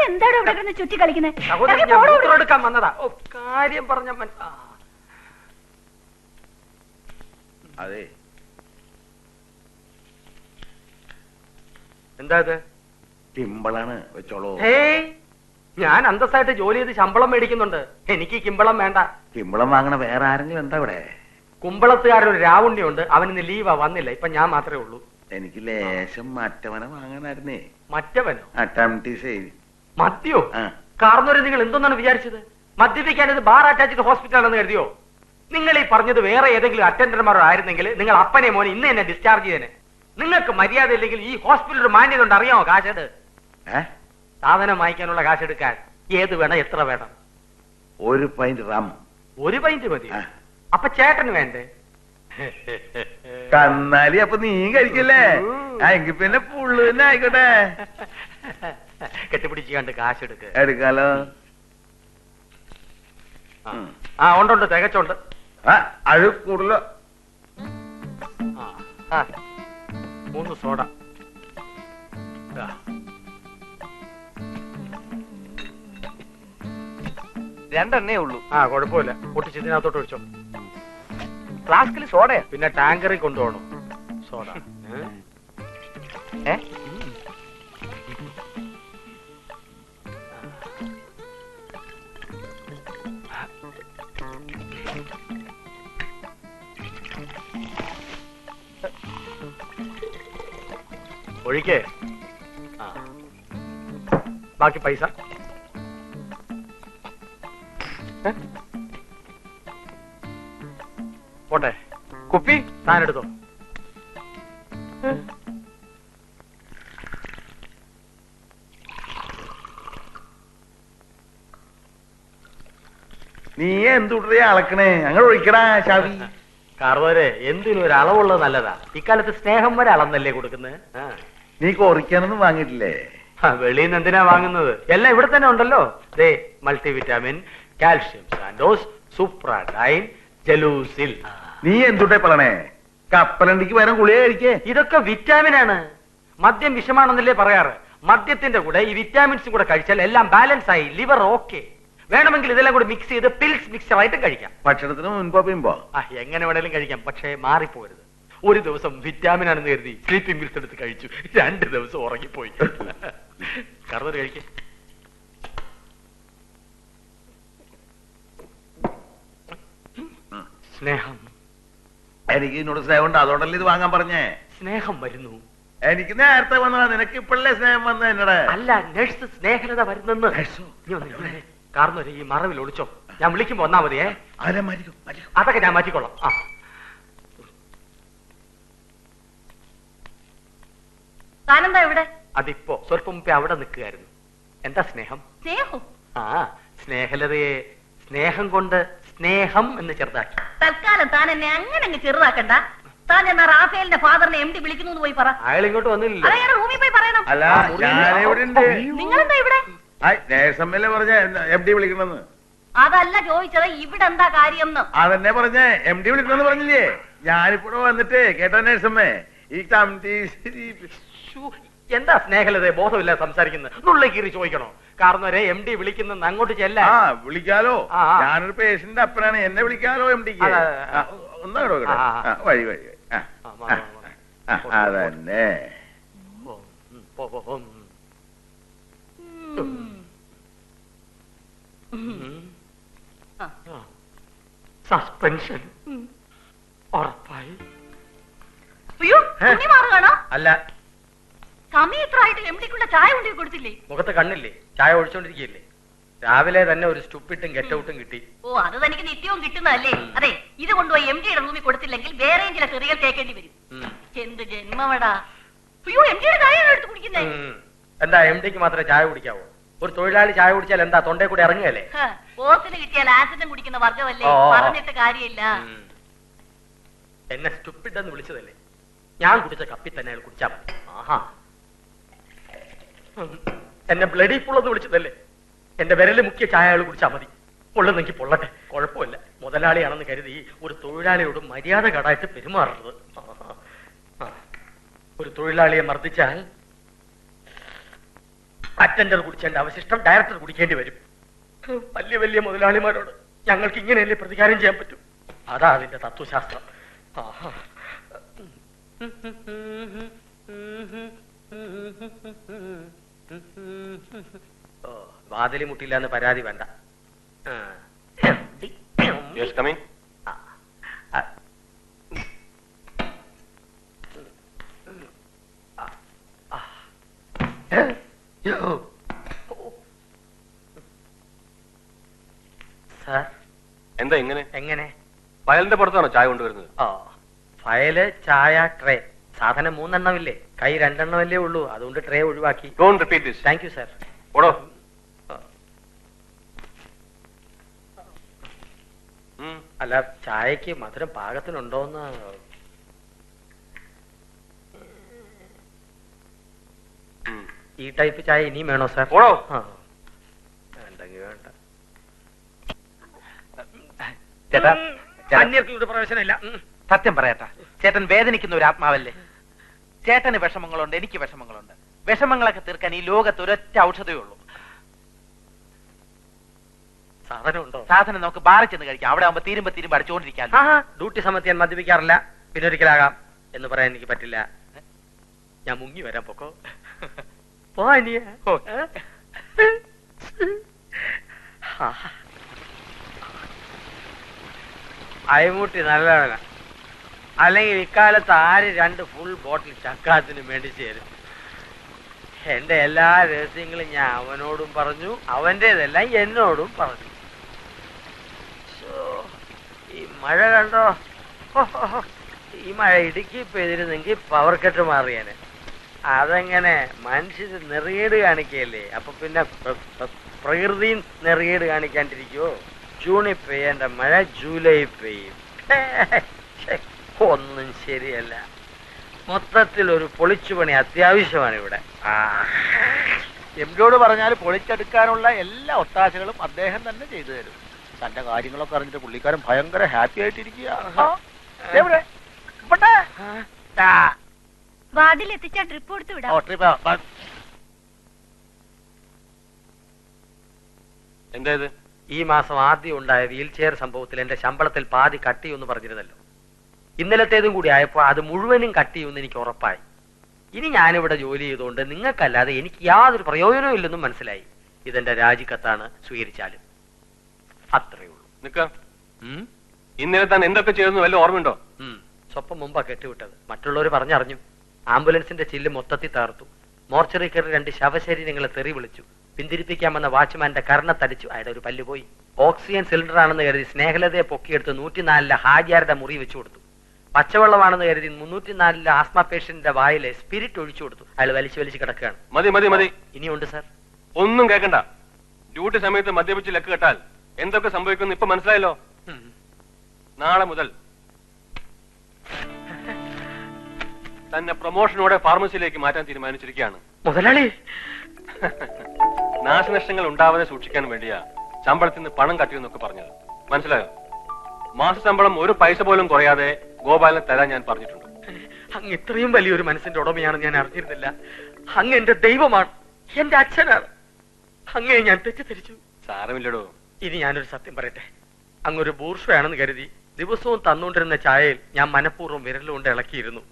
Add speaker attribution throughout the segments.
Speaker 1: എന്താണ് ഇവിടെ കിടന്ന് ചുറ്റി കളിക്കുന്നത്?
Speaker 2: എടുക്കാൻ വന്നതാ. കാര്യം പറഞ്ഞ
Speaker 3: അതെ,
Speaker 2: എന്താ ഇത്?
Speaker 3: കിമ്പളാണ്, വെച്ചോളൂ.
Speaker 2: ഞാൻ അന്തസ്സായിട്ട് ജോലി ചെയ്ത് ശമ്പളം മേടിക്കുന്നുണ്ട്. എനിക്ക് കിമ്പളം വേണ്ട.
Speaker 3: കിമ്പളം വാങ്ങണ വേറെ ആരെങ്കിലും എന്താ ഇവിടെ?
Speaker 2: കുമ്പളത്തുകാരൊരു രാവുണ്ണിയുണ്ട്, അവനിന്ന് ലീവാ, വന്നില്ല. ഇപ്പൊ ഞാൻ മാത്രമേ ഉള്ളൂ.
Speaker 3: എനിക്ക് ലേശം മറ്റവനെ വാങ്ങാനായിരുന്നേ.
Speaker 2: മറ്റവനോ?
Speaker 3: മദ്യോ?
Speaker 2: കാർന്നവരെ നിങ്ങൾ എന്തോന്നാണ് വിചാരിച്ചത്? മദ്യപിക്കാൻ ഇത് ബാർ അറ്റാച്ച്ഡ് ഹോസ്പിറ്റലാണെന്ന് കരുതിയോ? നിങ്ങൾ ഈ പറഞ്ഞത് വേറെ ഏതെങ്കിലും അറ്റൻഡർമാരോ ആയിരുന്നെങ്കിൽ നിങ്ങൾ അപ്പനെ മോനെ ഇന്ന് തന്നെ ഡിസ്ചാർജ് ചെയ്തേനെ. നിങ്ങൾക്ക് മര്യാദ ഇല്ലെങ്കിൽ ഈ ഹോസ്പിറ്റലിൽ മാന്യത ഉണ്ട്, അറിയാമോ? കാശെട്. സാധനം വാങ്ങിക്കാനുള്ള കാശെടുക്കാൻ ഏത് വേണം, എത്ര വേണം?
Speaker 3: 1 പൈന്റ് റം.
Speaker 2: 1 പൈന്റ് മതി. അപ്പൊ ചേട്ടന് വേണ്ടേ?
Speaker 3: കന്നാലി അപ്പൊ നീ കഴിക്കല്ലേ? എങ്കിൽ പിന്നെ പുള്ളു തന്നെ ആയിക്കോട്ടെ.
Speaker 2: കെട്ടിപ്പിടിച്ച് കണ്ട് കാശെടുക്ക.
Speaker 3: എടുക്കാലോ.
Speaker 2: ഉണ്ട്, തികച്ചുണ്ട്.
Speaker 3: അത് കൂടുതലോ?
Speaker 2: 3 സോഡ.
Speaker 4: 2 എണ്ണേ ഉള്ളൂ.
Speaker 2: കുഴപ്പമില്ല, പൊട്ടിച്ചതിനകത്തോട്ട് ഒഴിച്ചോ.
Speaker 4: ഫ്ലാസ്കിൽ സോഡയാ?
Speaker 2: പിന്നെ ടാങ്കറിൽ കൊണ്ടുപോകണം സോഡ. ഒഴിക്കേ. ബാക്കി പൈസ പോട്ടെ. കുപ്പി താനെടുത്തോ.
Speaker 3: നീ എന്തുടേ അളക്കണേ? അങ്ങനെ ഒഴിക്കടാ ചാവി.
Speaker 2: കാർവരെ, എന്തിനും ഒരു അളവുള്ളത് നല്ലതാ. ഇക്കാലത്ത് സ്നേഹം വരെ അളന്നല്ലേ കൊടുക്കുന്നത്.
Speaker 3: നീ കൊറിക്കാനൊന്നും വാങ്ങിയിട്ടില്ലേ?
Speaker 2: വെളിയിൽ നിന്ന് എന്തിനാ വാങ്ങുന്നത്? എല്ലാം ഇവിടെ തന്നെ ഉണ്ടല്ലോ. ദേ, മൾട്ടിവിറ്റാമിൻ, കാൽഷ്യം സാൻഡോസ്, സൂപ്രാഡൈൻ, ജലൂസിൽ.
Speaker 3: നീ എന്തുട്ടേ പറയണേ? കപ്പലണ്ടിക്ക് വരാൻ ഗുളിക കഴിക്കേ?
Speaker 2: ഇതൊക്കെ വിറ്റാമിൻ ആണ്. മദ്യം വിഷമാണെന്നല്ലേ പറയാറ്. മദ്യത്തിന്റെ കൂടെ ഈ വിറ്റാമിൻസും കൂടെ കഴിച്ചാൽ എല്ലാം ബാലൻസ് ആയി, ലിവർ ഓക്കെ. വേണമെങ്കിൽ ഇതെല്ലാം കൂടെ മിക്സ് ചെയ്ത് പിൽസ് മിക്സർ ആയിട്ട് കഴിക്കാം.
Speaker 3: ഭക്ഷണത്തിന് മുൻപോ പിമ്പോ
Speaker 2: എങ്ങനെ വേണേലും കഴിക്കാം, പക്ഷേ മാറിപ്പോരുത്. ഒരു ദിവസം വിറ്റാമിൻ ആണെന്ന് കരുതി സ്ലീപ്പിംഗ് പിൽസ് എടുത്ത് കഴിച്ചു, 2 ദിവസം ഉറങ്ങിപ്പോയി. കറുതൽ കഴിക്കേ. സ്നേഹം.
Speaker 3: എനിക്ക് എന്നോട് സ്നേഹം ഉണ്ട്, അതുകൊണ്ടല്ലേ ഇത് വാങ്ങാൻ പറഞ്ഞേ.
Speaker 2: സ്നേഹം വരുന്നു.
Speaker 3: എനിക്ക് നേരത്തെ വന്നതാ, നിനക്ക് ഇപ്പോഴല്ലേ സ്നേഹം വന്നത് എന്നോട്?
Speaker 2: അല്ല, നഴ്സ് സ്നേഹലത വരുന്നെന്ന്. കാർന്നൊരു ഈ മറവിൽ ഒളിച്ചോ, ഞാൻ വിളിക്കുമ്പോ വന്നാ മതിയേ. അതൊക്കെ ഞാൻ മാറ്റിക്കൊള്ളാം.
Speaker 1: താനെന്താ ഇവിടെ?
Speaker 2: അതിപ്പോ സ്വല്പം മുമ്പേ അവിടെ നിൽക്കുകയായിരുന്നു. എന്താ സ്നേഹം? സ്നേഹലതയെ സ്നേഹം കൊണ്ട് സ്നേഹം എന്ന് ചെറുതാക്കി.
Speaker 1: തൽക്കാലം താൻ എന്നെ അങ്ങനെ അങ്ങ് ചെറുതാക്കണ്ട. താൻ എന്നാ റാഫേലിന്റെ ഫാദറിനെ MD വിളിക്കുന്നു പോയി പറ.
Speaker 2: അയാൾ ഇങ്ങോട്ട് വന്നില്ല.
Speaker 1: റൂമിൽ പോയി പറയണം.
Speaker 3: അല്ല, ഞാനിവിടെ ഉണ്ട്.
Speaker 1: നിങ്ങളെന്താ ഇവിടെ?
Speaker 3: നേഴ്സമ്മല്ലേ പറഞ്ഞ MD വിളിക്കണമെന്ന്.
Speaker 1: അതല്ല ചോദിച്ചത്, ഇവിടെ എന്താ കാര്യം?
Speaker 3: അതെന്നെ പറഞ്ഞ MD വിളിക്കണമെന്ന് പറഞ്ഞില്ലേ? ഞാനിപ്പോഴും വന്നിട്ട് കേട്ടോ നേഴ്സമ്മേ, ഈ
Speaker 2: എന്താ സ്നേഹലത ബോധമില്ല സംസാരിക്കുന്നത്? നുള്ളി കീറി ചോദിക്കണോ? കാരണം MD വിളിക്കുന്ന അങ്ങോട്ട് ചെല്ലാ.
Speaker 3: വിളിക്കാലോ, ഞാനൊരു പേഷ്യന്റ് അപ്പനാണ്, എന്നെ വിളിക്കാലോ MDക്ക്. ഒന്നോ വഴി വഴി അതന്നെ.
Speaker 2: സസ്പെൻഷൻ ഉറപ്പായി. അല്ല,
Speaker 1: സമയത്തായിട്ട് MDക്കുള്ള ചായ കൊണ്ടു കൊടുത്തില്ലേ?
Speaker 2: മുഖത്ത് കണ്ണില്ലേ? ചായ ഒഴിച്ചോണ്ടിരിക്കല്ലേ? രാവിലെ തന്നെ ഒരു സ്റ്റൂപ്പിട്ടും ഗെറ്റൗട്ടും കിട്ടി.
Speaker 1: അത് തനിക്ക് നിത്യവും കിട്ടുന്നതല്ലേ? അതെ, ഇത് കൊണ്ടുപോയി MDയുടെ റൂമിൽ കൊടുത്തില്ലെങ്കിൽ വേറെയും ചില ചെറിയ കേൾക്കേണ്ടി വരും. എന്ത് ജന്മവടാ. MDയുടെ ചായ എടുത്ത് കുടിക്കുന്നേ?
Speaker 2: എന്താ MDക്ക് മാത്രമേ ചായ കുടിക്കാവോ? ഒരു തൊഴിലാളി ചായ കുടിച്ചാൽ എന്താ തൊണ്ടേ കൂടെ ഇറങ്ങുകയല്ലേ?
Speaker 1: ഓസിന് കിട്ടിയാൽ ആസിഡും കുടിക്കുന്ന വർഗമല്ലേ, പറഞ്ഞിട്ട് കാര്യമില്ല.
Speaker 2: എന്നെ സ്റ്റുപ്പിഡെന്ന് വിളിച്ചതല്ലേ? ഞാൻ കുടിച്ച കപ്പി തന്നെ അയാൾ കുടിച്ചാ മതി. എന്നെ ബ്ലഡി ഫുള്ളെന്ന് വിളിച്ചതല്ലേ? എന്റെ വിരല് മുക്കിയ ചായ അയാൾ കുടിച്ചാ മതി. പൊള്ളുന്നെങ്കിൽ പൊള്ളട്ടെ, കുഴപ്പമില്ല. മുതലാളിയാണെന്ന് കരുതി ഒരു തൊഴിലാളിയോട് മര്യാദ കടായിട്ട് പെരുമാറരുത്. ഒരു തൊഴിലാളിയെ മർദ്ദിച്ചാൽ അറ്റൻഡർ കുടിച്ചതിന്റെ അവശിഷ്ടം ഡയറക്ടർ കുടിക്കേണ്ടി വരും. വലിയ വലിയ മുതലാളിമാരോട് ഞങ്ങൾക്ക് ഇങ്ങനെയല്ലേ പ്രതികാരം ചെയ്യാൻ പറ്റും. അതാ അതിന്റെ തത്വശാസ്ത്രം. ആഹാ. വാതിലി മുട്ടില്ല എന്ന് പരാതി വേണ്ട. സാർ,
Speaker 4: എന്താ ഇങ്ങനെ?
Speaker 2: എങ്ങനെ?
Speaker 4: ഫയലിന്റെ പുറത്താണോ ചായ കൊണ്ടുവരുന്നത്?
Speaker 2: ഫയല്, ചായ, ട്രേ. സാധനം 3 എണ്ണമില്ലേ, കൈ 2 എണ്ണമല്ലേ ഉള്ളൂ, അതുകൊണ്ട് ട്രേ ഒഴിവാക്കി.
Speaker 4: Don't repeat this.
Speaker 2: Thank you sir.
Speaker 4: ഓടോ.
Speaker 2: അല്ല, ചായക്ക് മധുരം പാകത്തിനുണ്ടോന്ന്. ഈ ടൈപ്പ് ചായ ഇനിയും വേണോ സാർ?
Speaker 4: ഓടോ.
Speaker 2: വേണ്ടെങ്കിൽ വേണ്ട.
Speaker 5: ചേട്ടാ,
Speaker 2: അന്യർക്കുള്ള പ്രവേശനമില്ല.
Speaker 5: സത്യം പറയട്ടാ, ചേട്ടൻ വേദനിക്കുന്ന ഒരു ആത്മാവല്ലേ? ചേട്ടന് വിഷമങ്ങളുണ്ട്, എനിക്ക് വിഷമങ്ങളുണ്ട്. വിഷമങ്ങളൊക്കെ തീർക്കാൻ ഈ ലോകത്ത് ഒരൊറ്റ ഔഷധമേ ഉള്ളൂ.
Speaker 2: സാധനം ഉണ്ടോ?
Speaker 5: സാധനം നമുക്ക് ബാറിൽ ചെന്ന് കഴിക്കാം. അവിടെ ആവുമ്പോ തീരുമ്പോ അടിച്ചുകൊണ്ടിരിക്കാമല്ലോ.
Speaker 2: ഡ്യൂട്ടി സമയത്ത് ഞാൻ മദ്യപിക്കാറില്ല, പിന്നെ ഒരിക്കലാകാം എന്ന് പറയാൻ എനിക്ക് പറ്റില്ല. ഞാൻ മുങ്ങി വരാൻ പൊക്കോ. അയമുട്ടി നല്ലവന. അല്ലെങ്കിൽ ഇക്കാലത്ത് ആര് 2 ഫുൾ ബോട്ടിൽ ചക്കാത്തിന് മേടിച്ചു തരും? എന്റെ എല്ലാ രഹസ്യങ്ങളും ഞാൻ അവനോടും പറഞ്ഞു, അവന്റേതെല്ലാം എന്നോടും പറഞ്ഞു. ഈ മഴ കണ്ടോ? ഈ മഴ ഇടുക്കി പെയ്തിരുന്നെങ്കിൽ പവർ കട്ട് മാറിയാന്. അതെങ്ങനെ മനുഷ്യര് നെറിയേട് കാണിക്കല്ലേ? അപ്പൊ പിന്നെ പ്രകൃതിയും നെറിയേട് കാണിക്കാണ്ടിരിക്കുവോ? ജൂണിൽ പെയ്യേണ്ട മഴ ജൂലൈ പെയ്യും. ഒന്നും ശരിയല്ല. മൊത്തത്തിൽ ഒരു പൊളിച്ചുപണി അത്യാവശ്യമാണ് ഇവിടെ.
Speaker 3: എംഡിയോട് പറഞ്ഞാൽ പൊളിച്ചെടുക്കാനുള്ള എല്ലാ ഒത്താശകളും അദ്ദേഹം തന്നെ ചെയ്തു തരും. തന്റെ കാര്യങ്ങളൊക്കെ അറിഞ്ഞിട്ട് പുള്ളിക്കാരൻ ഭയങ്കര ഹാപ്പി ആയിട്ടിരിക്കുക.
Speaker 1: വാതിലെത്തിച്ച ട്രിപ്പ് കൊടുത്തു വിടാം.
Speaker 4: എന്താ ഇത്?
Speaker 2: ഈ മാസം ആദ്യം ഉണ്ടായ വീൽ ചെയർ സംഭവത്തിൽ എന്റെ ശമ്പളത്തിൽ പാതി കട്ട് ചെയ്യുമെന്ന് പറഞ്ഞിരുന്നല്ലോ. ഇന്നലത്തേതും കൂടി ആയപ്പോ അത് മുഴുവനും കട്ട് ചെയ്യുമെന്ന് എനിക്ക് ഉറപ്പായി. ഇനി ഞാനിവിടെ ജോലി ചെയ്തുകൊണ്ട് നിങ്ങൾക്കല്ലാതെ എനിക്ക് യാതൊരു പ്രയോജനവും ഇല്ലെന്നും മനസ്സിലായി. ഇതെന്റെ രാജിക്കത്താണ്, സ്വീകരിച്ചാലും. അത്രയേ ഉള്ളൂ.
Speaker 4: നിക്ക, ഇന്നലെ താൻ എന്തൊക്കെ ചെയ്തെന്ന് വല്ല ഓർമ്മയുണ്ടോ?
Speaker 2: സ്വപ്പം മുമ്പാ കെട്ടിവിട്ടത്. മറ്റുള്ളവർ പറഞ്ഞറിഞ്ഞു. ആംബുലൻസിന്റെ ചില്ല് മൊത്തത്തിൽ തകർത്തു. മോർച്ചറി കയറി 2 ശവശരീരങ്ങളെ തെറി വിളിച്ചു. പിന്തിരിപ്പിക്കാമെന്ന വാച്ച്മാന്റെ കർണത്തടിച്ചു. അയാളുടെ ഒരു പല്ല് പോയി. ഓക്സിജൻ സിലിണ്ടർ ആണെന്ന് കരുതി സ്നേഹലതയെ പൊക്കിയെടുത്ത് 104 ഹാജിയാരുടെ മുറി വെച്ചു കൊടുത്തു. പച്ചവെള്ളമാണെന്ന് കരുതി 304 ആസ്മ പേഷ്യന്റിന്റെ വായിലെ സ്പിരിറ്റ് ഒഴിച്ചു കൊടുത്തു. അയാൾ വലിച്ചു കിടക്കുകയാണ്.
Speaker 4: മതി മതി മതി.
Speaker 2: ഇനിയുണ്ട് സാർ.
Speaker 4: ഒന്നും കേൾക്കണ്ട. ഡ്യൂട്ടി സമയത്ത് മദ്യപിച്ച് ലക്ക് കെട്ടാൽ എന്തൊക്കെ സംഭവിക്കുമെന്ന് ഇപ്പൊ മനസ്സിലായല്ലോ. നാളെ മുതൽ തന്നെ പ്രൊമോഷനോടെ ഫാർമസിയിലേക്ക് മാറ്റാൻ തീരുമാനിച്ചിരിക്കുകയാണ്.
Speaker 2: മുതലാളി,
Speaker 4: നാശനഷ്ടങ്ങൾ ഉണ്ടാവാതെ സൂക്ഷിക്കാൻ വേണ്ടിയാ ശമ്പളത്തിൽ നിന്ന് പണം കട്ടിയെന്നൊക്കെ പറഞ്ഞത്. മനസ്സിലായോ? മാസശമ്പളം 1 പൈസ പോലും കുറയാതെ ഗോപാലിനെ തരാൻ ഞാൻ പറഞ്ഞിട്ടുണ്ട്.
Speaker 2: അങ്ങ് ഇത്രയും വലിയൊരു മനസ്സിന്റെ ഉടമയാണെന്ന് ഞാൻ അറിഞ്ഞിരുന്നില്ല. അങ്ങ് എന്റെ ദൈവമാണ്, എന്റെ അച്ഛനാണ്. അങ്ങയെ ഞാൻ തെറ്റിദ്ധരിച്ചു.
Speaker 4: സാരമില്ലടോ.
Speaker 2: ഇനി ഞാനൊരു സത്യം പറയട്ടെ. അങ്ങൊരു ബൂർഷയാണെന്ന് കരുതി ദിവസവും തന്നുകൊണ്ടിരുന്ന ചായയിൽ ഞാൻ മനഃപൂർവ്വം വിരലുകൊണ്ട് ഇളക്കിയിരുന്നു.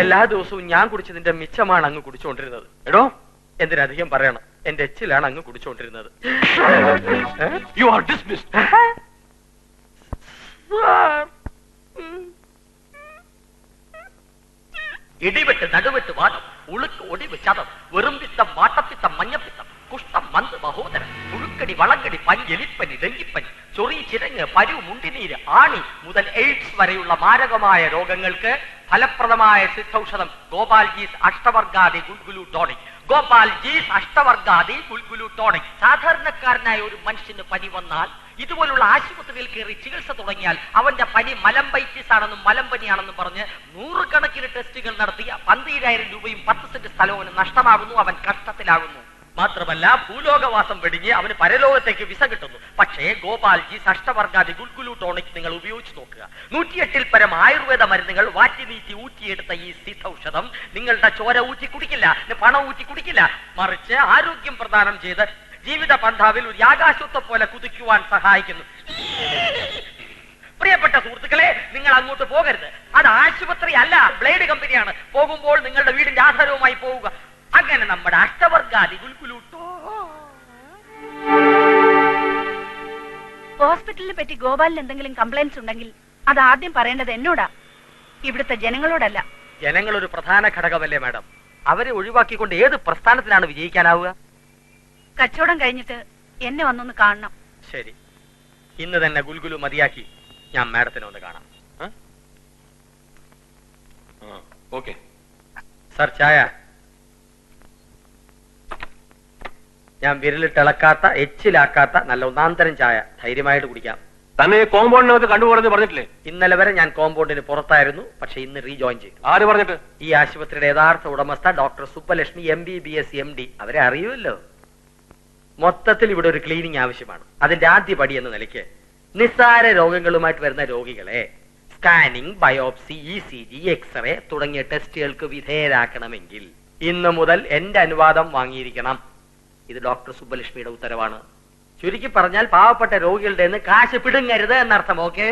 Speaker 2: എല്ലാ ദിവസവും ഞാൻ കുടിച്ചതിന്റെ മിച്ചമാണ് അങ്ങ് കുടിച്ചുകൊണ്ടിരുന്നത്.
Speaker 4: എടോ,
Speaker 2: എന്തിനധികം പറയണം, എന്റെ എച്ചിലാണ് അങ്ങ് കുടിച്ചുകൊണ്ടിരുന്നത്.
Speaker 4: You are dismissed.
Speaker 2: ഇടിവെട്ട്, നടുവെട്ട്, വാദം, ഉളുക്ക്, ഒടിവ്, ചതം, വെറുംപിത്തം, വാട്ടപ്പിത്തം, മഞ്ഞപ്പിത്തം, കുഷ്ഠം, മന്ത്, മഹോദരം, പുഴുക്കടി, വളങ്കടി, എലിപ്പനി, ഡെങ്കിപ്പനി, ചൊറി, ചിരങ്ങ്, പരു, മുണ്ടിനീര്, ആണി മുതൽ എയ്ഡ്സ് വരെയുള്ള മാരകമായ രോഗങ്ങൾക്ക് ഫലപ്രദമായ സിദ്ധൌഷധം ഗോപാൽജീസ് അഷ്ടവർഗാദി ഗുൽഗുലു ടോണിക്. ഗോപാൽജീസ് അഷ്ടവർഗാദി ഗുൽഗുലു ടോണിക്. സാധാരണക്കാരനായ ഒരു മനുഷ്യന് പനി വന്നാൽ ഇതുപോലുള്ള ആശുപത്രിയിൽ കയറി ചികിത്സ തുടങ്ങിയാൽ അവന്റെ പനി മലമ്പൈറ്റിസ് ആണെന്നും മലമ്പനിയാണെന്നും പറഞ്ഞ് 100 കണക്കിന് ടെസ്റ്റുകൾ നടത്തിയ 12,000 രൂപയും 10 സെന്റ് സ്ഥലവും നഷ്ടമാകുന്നു. അവൻ കഷ്ടത്തിലാകുന്നു. മാത്രമല്ല ഭൂലോകവാസം വെടിഞ്ഞ് അവന് പരലോകത്തേക്ക് വിസ കിട്ടുന്നു. പക്ഷേ ഗോപാൽജി ഷഷ്ടവർഗാദി ഗുൽഗുലു ടോണിക് നിങ്ങൾ ഉപയോഗിച്ച് നോക്കുക. 108ൽ പരം ആയുർവേദ മരുന്നുകൾ വാറ്റി നീറ്റി ഊറ്റിയെടുത്ത ഈ സിദ്ധൌഷധം നിങ്ങളുടെ ചോര ഊറ്റി കുടിക്കില്ല, പണം ഊറ്റി കുടിക്കില്ല, മറിച്ച് ആരോഗ്യം പ്രദാനം ചെയ്ത് ജീവിത പന്ഥാവിൽ ഒരു യാകാശത്തെ പോലെ കുതിക്കുവാൻ സഹായിക്കുന്നു. പ്രിയപ്പെട്ട സുഹൃത്തുക്കളെ, നിങ്ങൾ അങ്ങോട്ട് പോകരുത്. അത് ആശുപത്രി അല്ല, ബ്ലേഡ് കമ്പനിയാണ്. പോകുമ്പോൾ നിങ്ങളുടെ വീടിന്റെ ആധാരവുമായി പോവുക. അങ്ങനെ നമ്മുടെ അഷ്ടവർഗാദി ഗുൽഗുലൂട്ടോ.
Speaker 1: ഹോസ്പിറ്റലിനെ പറ്റി ഗോപാലിന് എന്തെങ്കിലും കംപ്ലൈന്റ്സ് ഉണ്ടെങ്കിൽ അത് ആദ്യം പറയേണ്ടത് എന്നോടാ, ഇവിടുത്തെ ജനങ്ങളോടല്ല.
Speaker 2: ജനങ്ങൾ ഒരു പ്രധാന ഘടകമല്ലേ മാഡം? അവരെ ഒഴിവാക്കിക്കൊണ്ട് ഏത് പ്രസ്ഥാനത്തിനാണ് വിജയിക്കാനാവുക?
Speaker 1: കച്ചവടം കഴിഞ്ഞിട്ട് എന്നെ വന്നൊന്ന് കാണണം.
Speaker 2: ശരി, ഇന്ന് തന്നെ ഗുൽഗുലു മതിയാക്കി ഞാൻ മാഡത്തിനെ ഒന്ന് കാണാം.
Speaker 4: ഓക്കെ
Speaker 2: സർ, ചായ. ഞാൻ വിരലിട്ടിളക്കാത്ത എച്ചിലാക്കാത്ത നല്ല ഒന്നാന്തരം ചായ, ധൈര്യമായിട്ട് കുടിക്കാം.
Speaker 4: തന്നെ കോമ്പൗണ്ടിനകത്ത് കണ്ടുപോകുന്നത് പറഞ്ഞിട്ടില്ലേ?
Speaker 2: ഇന്നലെ വരെ ഞാൻ കോമ്പൗണ്ടിന് പുറത്തായിരുന്നു, പക്ഷെ ഇന്ന് റീജോയിൻ ചെയ്തു.
Speaker 4: ആര് പറഞ്ഞിട്ട്?
Speaker 2: ഈ ആശുപത്രിയുടെ യഥാർത്ഥ ഉടമസ്ഥ ഡോക്ടർ സുബ്ബലക്ഷ്മി MBBS MD. അവരെ അറിയുമല്ലോ. മൊത്തത്തിൽ ഇവിടെ ഒരു ക്ലീനിങ് ആവശ്യമാണ്. അതിന്റെ ആദ്യ പടി എന്ന നിലയ്ക്ക് നിസ്സാര രോഗങ്ങളുമായിട്ട് വരുന്ന രോഗികളെ സ്കാനിംഗ്, ബയോപ്സി, ECG, എക്സ്റേ തുടങ്ങിയ ടെസ്റ്റുകൾക്ക് വിധേയരാക്കണമെങ്കിൽ ഇന്ന് മുതൽ എന്റെ അനുവാദം വാങ്ങിയിരിക്കണം. ഇത് ഡോക്ടർ സുബ്ബലക്ഷ്മിയുടെ ഉത്തരവാണ്. ചുരുക്കി പറഞ്ഞാൽ പാവപ്പെട്ട രോഗികളുടെ കാശ് പിടുങ്ങരുത് എന്നർത്ഥം. ഓക്കെ?